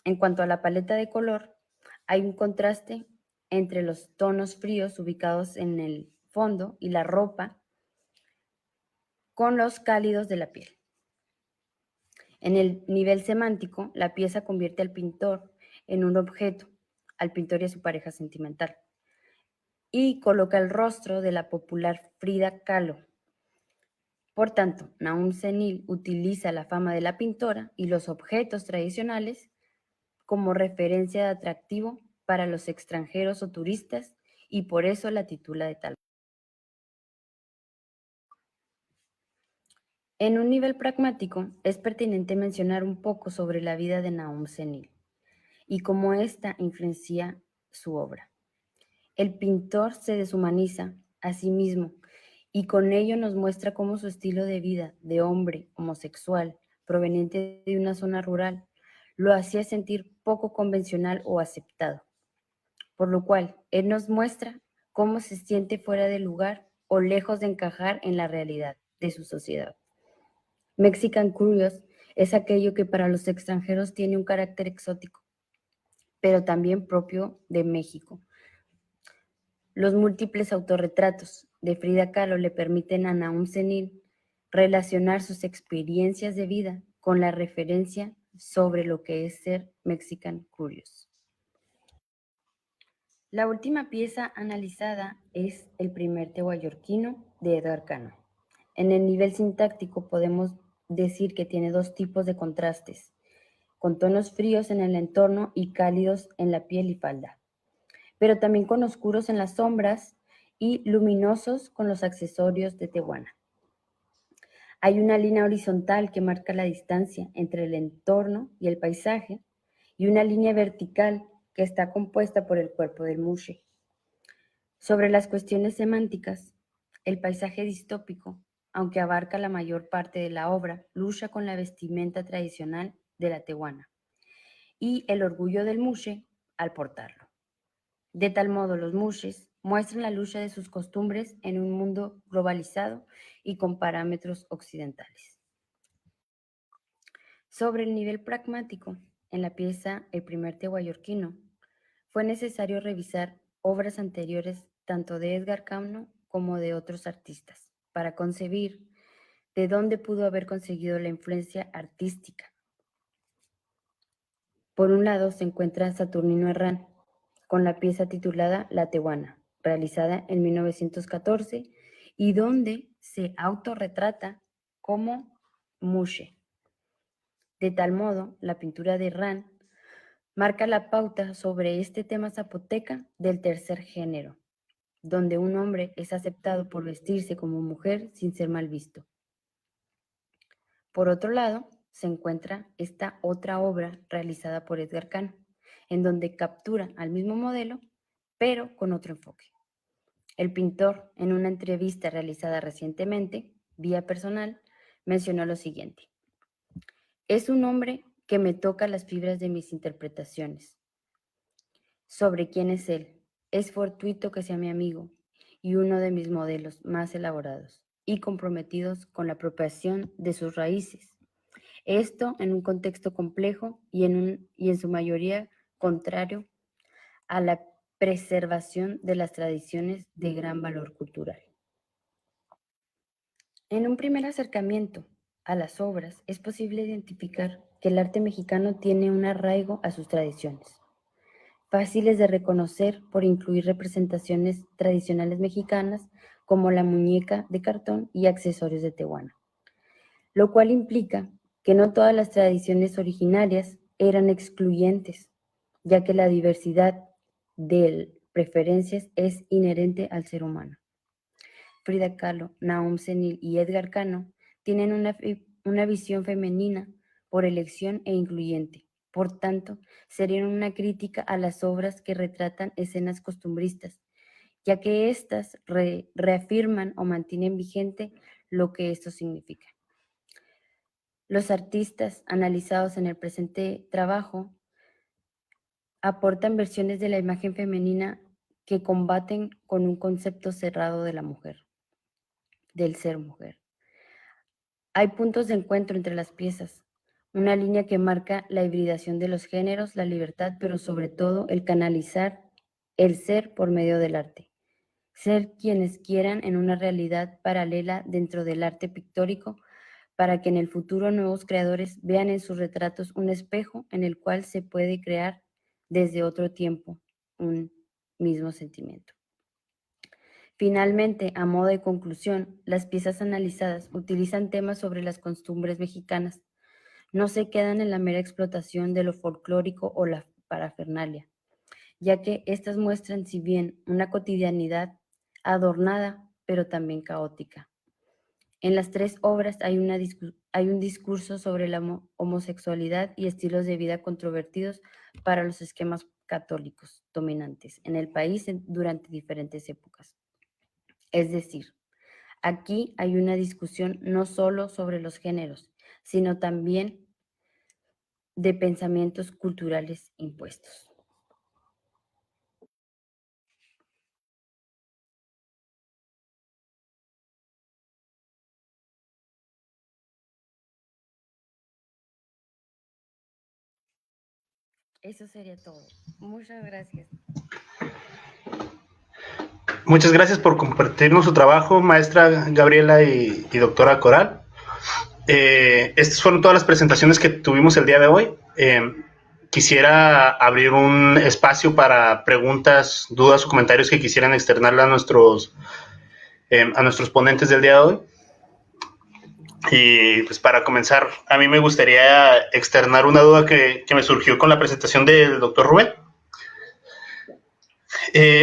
En cuanto a la paleta de color, hay un contraste entre los tonos fríos ubicados en el fondo y la ropa con los cálidos de la piel. En el nivel semántico, la pieza convierte al pintor en un objeto, al pintor y a su pareja sentimental, y coloca el rostro de la popular Frida Kahlo. Por tanto, Nahum Senil utiliza la fama de la pintora y los objetos tradicionales como referencia de atractivo para los extranjeros o turistas, y por eso la titula de tal. En un nivel pragmático, es pertinente mencionar un poco sobre la vida de Nahum Senil y cómo ésta influencia su obra. El pintor se deshumaniza a sí mismo y con ello nos muestra cómo su estilo de vida de hombre homosexual proveniente de una zona rural lo hacía sentir poco convencional o aceptado, por lo cual él nos muestra cómo se siente fuera de lugar o lejos de encajar en la realidad de su sociedad. Mexican Curious es aquello que para los extranjeros tiene un carácter exótico, pero también propio de México. Los múltiples autorretratos de Frida Kahlo le permiten a Nahum Senil relacionar sus experiencias de vida con la referencia sobre lo que es ser Mexican Curious. La última pieza analizada es El primer tehuayorquino de Edgar Cano. En el nivel sintáctico podemos decir que tiene dos tipos de contrastes, con tonos fríos en el entorno y cálidos en la piel y falda, pero también con oscuros en las sombras y luminosos con los accesorios de Tehuana. Hay una línea horizontal que marca la distancia entre el entorno y el paisaje y una línea vertical que está compuesta por el cuerpo del mushe. Sobre las cuestiones semánticas, el paisaje distópico, aunque abarca la mayor parte de la obra, lucha con la vestimenta tradicional de la tehuana y el orgullo del mushe al portarlo. De tal modo, los mushes muestran la lucha de sus costumbres en un mundo globalizado y con parámetros occidentales. Sobre el nivel pragmático, en la pieza El primer tehuayorquino, fue necesario revisar obras anteriores tanto de Edgar Cano como de otros artistas, para concebir de dónde pudo haber conseguido la influencia artística. Por un lado se encuentra Saturnino Herrán, con la pieza titulada La Tehuana, realizada en 1914, y donde se autorretrata como mushe. De tal modo, la pintura de Herrán marca la pauta sobre este tema zapoteca del tercer género, donde un hombre es aceptado por vestirse como mujer sin ser mal visto. Por otro lado, se encuentra esta otra obra realizada por Edgar Cano, en donde captura al mismo modelo, pero con otro enfoque. El pintor, en una entrevista realizada recientemente, vía personal, mencionó lo siguiente: es un hombre que me toca las fibras de mis interpretaciones. Sobre quién es él, es fortuito que sea mi amigo y uno de mis modelos más elaborados y comprometidos con la apropiación de sus raíces. Esto en un contexto complejo y en su mayoría contrario a la preservación de las tradiciones de gran valor cultural. En un primer acercamiento a las obras es posible identificar que el arte mexicano tiene un arraigo a sus tradiciones, fáciles de reconocer por incluir representaciones tradicionales mexicanas como la muñeca de cartón y accesorios de tehuana, lo cual implica que no todas las tradiciones originarias eran excluyentes, ya que la diversidad de preferencias es inherente al ser humano. Frida Kahlo, Nahum Senil y Edgar Cano tienen una visión femenina por elección e incluyente. Por tanto, serían una crítica a las obras que retratan escenas costumbristas, ya que éstas reafirman o mantienen vigente lo que esto significa. Los artistas analizados en el presente trabajo aportan versiones de la imagen femenina que combaten con un concepto cerrado de la mujer, del ser mujer. Hay puntos de encuentro entre las piezas, una línea que marca la hibridación de los géneros, la libertad, pero sobre todo el canalizar el ser por medio del arte. Ser quienes quieran en una realidad paralela dentro del arte pictórico, para que en el futuro nuevos creadores vean en sus retratos un espejo en el cual se puede crear desde otro tiempo un mismo sentimiento. Finalmente, a modo de conclusión, las piezas analizadas utilizan temas sobre las costumbres mexicanas. No se quedan en la mera explotación de lo folclórico o la parafernalia, ya que estas muestran, si bien una cotidianidad adornada, pero también caótica. En las tres obras hay un discurso sobre la homosexualidad y estilos de vida controvertidos para los esquemas católicos dominantes en el país durante diferentes épocas. Es decir, aquí hay una discusión no solo sobre los géneros, sino también de pensamientos culturales impuestos. Eso sería todo. Muchas gracias. Muchas gracias por compartirnos su trabajo, maestra Gabriela y doctora Coral. Estas fueron todas las presentaciones que tuvimos el día de hoy. Quisiera abrir un espacio para preguntas, dudas o comentarios que quisieran externarle a nuestros ponentes del día de hoy. Y pues para comenzar, a mí me gustaría externar una duda que me surgió con la presentación del doctor Rubén.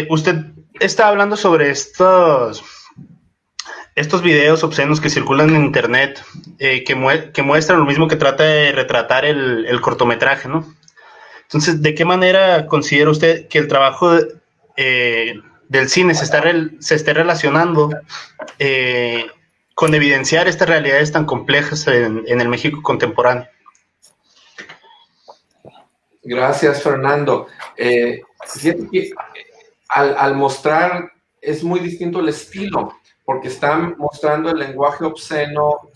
Usted está hablando sobre estos videos obscenos que circulan en internet, que muestran lo mismo que trata de retratar el cortometraje, ¿no? Entonces, ¿de qué manera considera usted que el trabajo del cine se esté relacionando con evidenciar estas realidades tan complejas en el México contemporáneo? Gracias, Fernando. Fíjate que al mostrar es muy distinto el estilo, porque están mostrando el lenguaje obsceno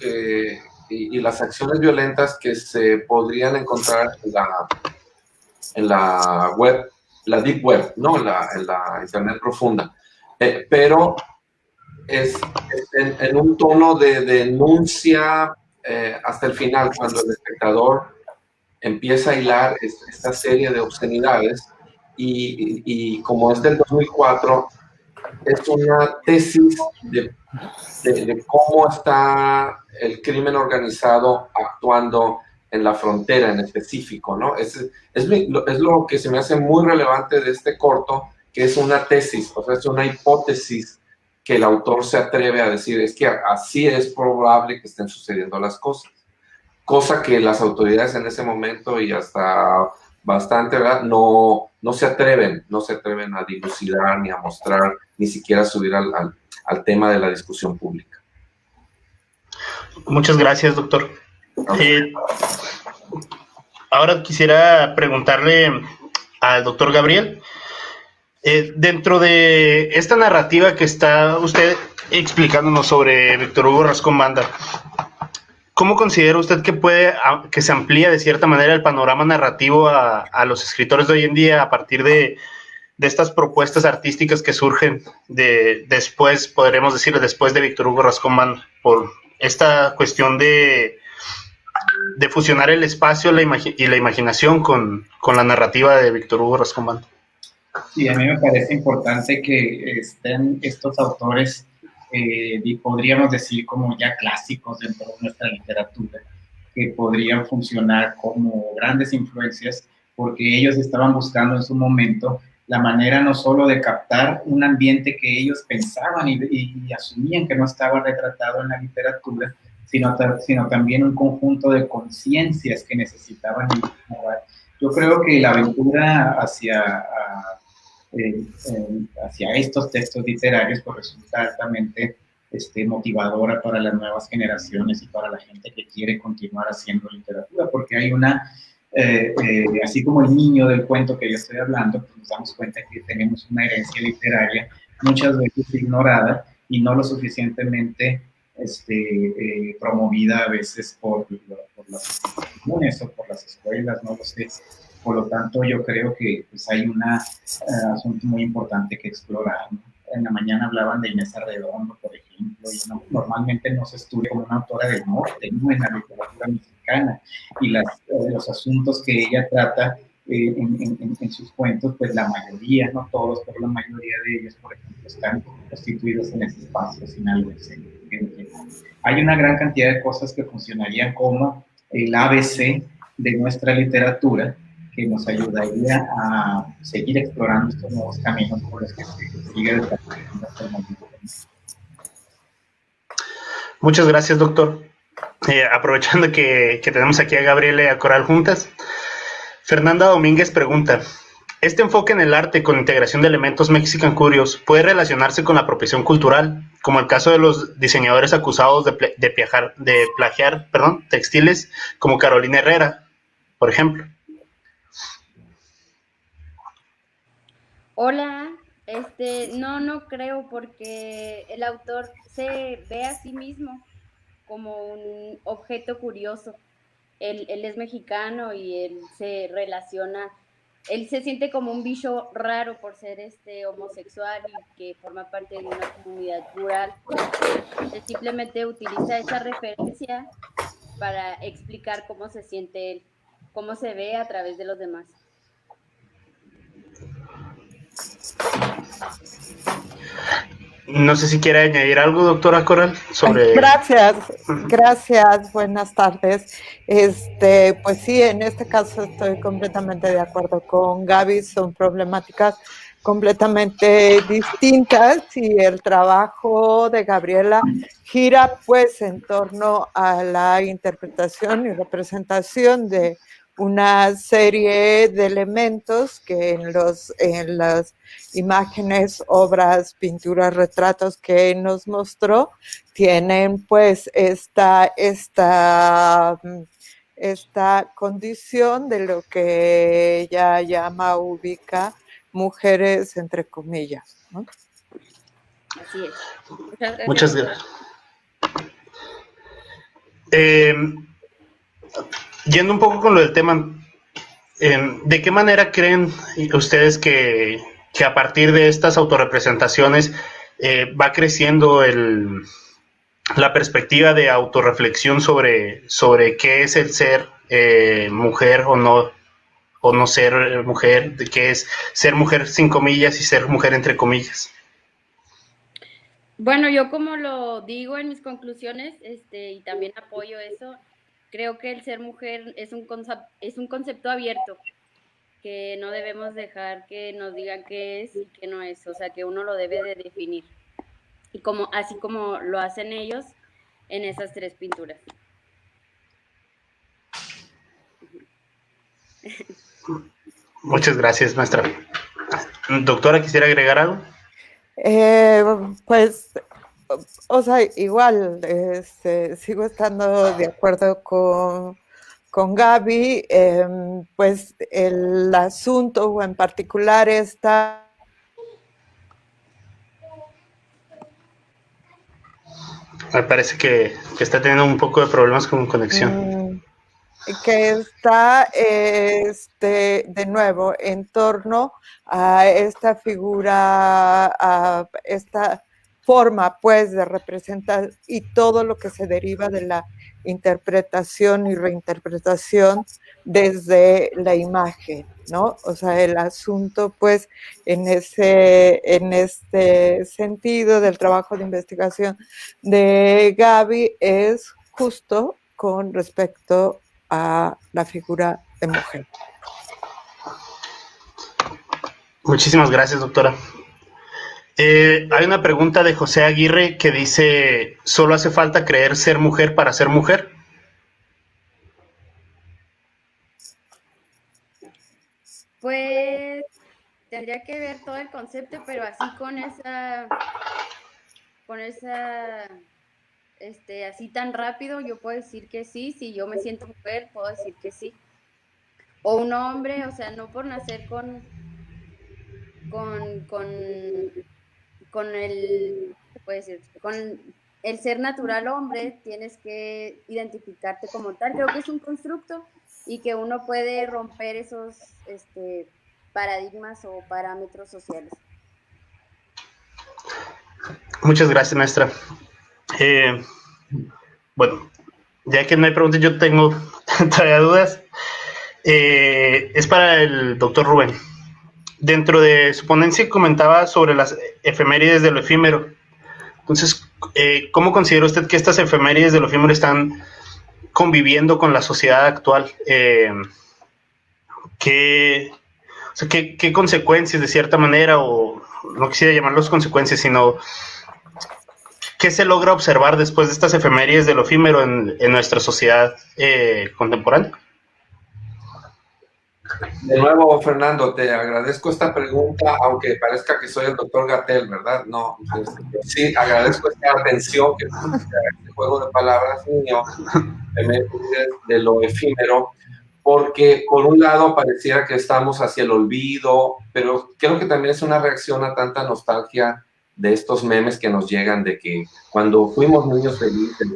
y las acciones violentas que se podrían encontrar en la web, la deep web, ¿no? En la internet profunda. Pero es en un tono de denuncia hasta el final, cuando el espectador empieza a hilar esta serie de obscenidades y como es del 2004, es una tesis de cómo está el crimen organizado actuando en la frontera en específico, ¿no? Es lo que se me hace muy relevante de este corto, que es una tesis, o sea, es una hipótesis que el autor se atreve a decir, es que así es probable que estén sucediendo las cosas. Cosa que las autoridades en ese momento y hasta bastante, ¿verdad? No se atreven a dilucidar ni a mostrar, ni siquiera a subir al tema de la discusión pública. Muchas gracias, doctor. Ahora quisiera preguntarle al doctor Gabriel, dentro de esta narrativa que está usted explicándonos sobre Víctor Hugo Rascón Banda, ¿cómo considera usted que se amplía de cierta manera el panorama narrativo a los escritores de hoy en día a partir de estas propuestas artísticas que surgen después, podremos decir, después de Víctor Hugo Rascón Banda, por esta cuestión de fusionar el espacio y la imaginación con la narrativa de Víctor Hugo Rascón Banda? Sí, a mí me parece importante que estén estos autores, podríamos decir como ya clásicos dentro de nuestra literatura, que podrían funcionar como grandes influencias, porque ellos estaban buscando en su momento la manera no solo de captar un ambiente que ellos pensaban y asumían que no estaba retratado en la literatura, sino también un conjunto de conciencias que necesitaban innovar. Yo creo que la aventura hacia estos textos literarios pues resulta altamente motivadora para las nuevas generaciones y para la gente que quiere continuar haciendo literatura, porque hay así como el niño del cuento que yo estoy hablando, pues nos damos cuenta que tenemos una herencia literaria muchas veces ignorada y no lo suficientemente promovida a veces por las instituciones o por las escuelas, no lo sé. Por lo tanto, yo creo que pues, hay un asunto muy importante que explorar, ¿no? En la mañana hablaban de Inés Arredondo, por ejemplo, y normalmente no se estudia como una autora del norte, ¿no? En la literatura mexicana, y los asuntos que ella trata en sus cuentos, pues la mayoría, no todos, pero la mayoría de ellos, por ejemplo, están constituidos en ese espacio sinaloense. Hay una gran cantidad de cosas que funcionarían como el ABC de nuestra literatura, que nos ayudaría a seguir explorando estos nuevos caminos por los que se sigue desarrollando hasta el momento. Muchas gracias, doctor. Aprovechando que tenemos aquí a Gabriela y a Coral juntas, Fernanda Domínguez pregunta, ¿este enfoque en el arte con integración de elementos Mexican Curious puede relacionarse con la apropiación cultural, como el caso de los diseñadores acusados de plagiar textiles como Carolina Herrera, por ejemplo? Hola, no creo, porque el autor se ve a sí mismo como un objeto curioso. Él es mexicano y él se relaciona, él se siente como un bicho raro por ser homosexual y que forma parte de una comunidad rural. Él simplemente utiliza esa referencia para explicar cómo se siente él, cómo se ve a través de los demás. No sé si quiere añadir algo, doctora Coral, sobre... Gracias, buenas tardes. Pues sí, en este caso estoy completamente de acuerdo con Gaby, son problemáticas completamente distintas y el trabajo de Gabriela gira pues en torno a la interpretación y representación de una serie de elementos que en las imágenes, obras, pinturas, retratos que nos mostró, tienen pues esta condición de lo que ella llama, ubica, mujeres entre comillas, ¿no? Así es. Muchas gracias. Muchas gracias. Yendo un poco con lo del tema, ¿de qué manera creen ustedes que a partir de estas autorrepresentaciones va creciendo la perspectiva de autorreflexión sobre qué es el ser mujer o no ser mujer, de qué es ser mujer sin comillas y ser mujer entre comillas? Bueno, yo como lo digo en mis conclusiones, y también apoyo eso, creo que el ser mujer es un concepto abierto, que no debemos dejar que nos digan qué es y qué no es, o sea, que uno lo debe de definir, y así como lo hacen ellos en esas 3 pinturas. Muchas gracias, maestra. Doctora, ¿quisiera agregar algo? Pues, o sea, igual, sigo estando de acuerdo con Gaby, pues el asunto o en particular está... Me parece que está teniendo un poco de problemas con conexión. Que está, de nuevo, en torno a esta figura, a esta forma, pues, de representar y todo lo que se deriva de la interpretación y reinterpretación desde la imagen, ¿no? O sea, el asunto, pues, en este sentido del trabajo de investigación de Gaby es justo con respecto a la figura de mujer. Muchísimas gracias, doctora. Hay una pregunta de José Aguirre que dice, ¿solo hace falta creer ser mujer para ser mujer? Pues tendría que ver todo el concepto, pero así así tan rápido, yo puedo decir que sí. Si yo me siento mujer, puedo decir que sí. O un hombre, o sea, no por nacer con el, ¿qué puede decir? Con el ser natural hombre, tienes que identificarte como tal. Creo que es un constructo y que uno puede romper esos paradigmas o parámetros sociales. Muchas gracias, maestra. Bueno, ya que no hay preguntas, yo tengo todavía dudas. Es para el doctor Rubén. Dentro de su ponencia comentaba sobre las efemérides de lo efímero. Entonces, ¿cómo considera usted que estas efemérides de lo efímero están conviviendo con la sociedad actual? ¿Qué consecuencias, de cierta manera, o no quisiera llamarlos consecuencias, sino qué se logra observar después de estas efemérides de lo efímero en nuestra sociedad contemporánea? De nuevo, Fernando, te agradezco esta pregunta, aunque parezca que soy el doctor Gatell, ¿verdad? No, sí, agradezco esta atención que este juego de palabras mío, de lo efímero, porque por un lado pareciera que estamos hacia el olvido, pero creo que también es una reacción a tanta nostalgia de estos memes que nos llegan de que cuando fuimos niños felices,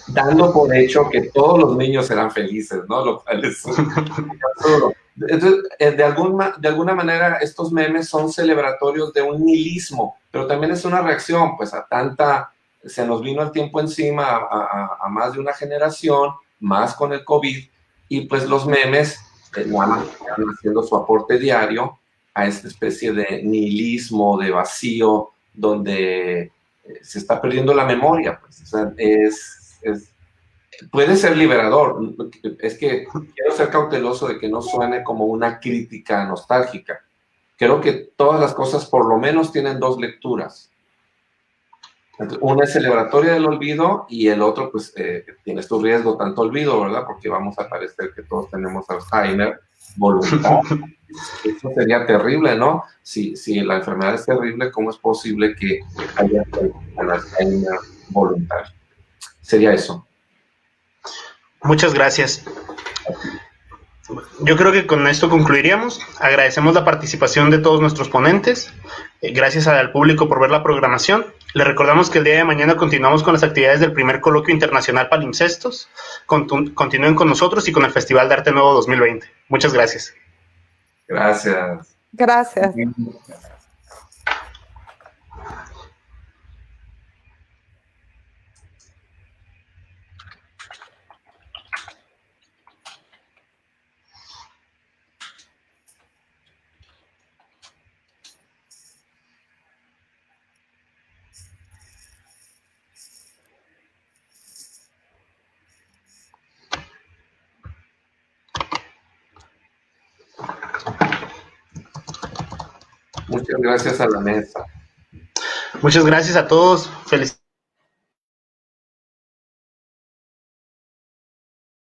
dando por hecho que todos los niños eran felices, ¿no? Lo cual es absurdo. Entonces, de alguna manera, estos memes son celebratorios de un nihilismo, pero también es una reacción, pues, a tanta, se nos vino el tiempo encima a más de una generación, más con el COVID, y pues los memes están haciendo su aporte diario a esta especie de nihilismo, de vacío, donde se está perdiendo la memoria, pues, o sea, puede ser liberador. Es que quiero ser cauteloso de que no suene como una crítica nostálgica. Creo que todas las cosas por lo menos tienen 2 lecturas. Una es celebratoria del olvido y el otro, pues, tienes tu riesgo, tanto olvido, ¿verdad? Porque vamos a parecer que todos tenemos Alzheimer, voluntad. Eso sería terrible, ¿no? Si la enfermedad es terrible, ¿cómo es posible que haya un Alzheimer voluntario? Sería eso. Muchas gracias. Yo creo que con esto concluiríamos. Agradecemos la participación de todos nuestros ponentes. Gracias al público por ver la programación. Les recordamos que el día de mañana continuamos con las actividades del primer coloquio internacional Palimpsestos. Continúen con nosotros y con el Festival de Arte Nuevo 2020. Muchas gracias. Gracias. Gracias. Muchas gracias a la mesa. Muchas gracias a todos. Felicidades.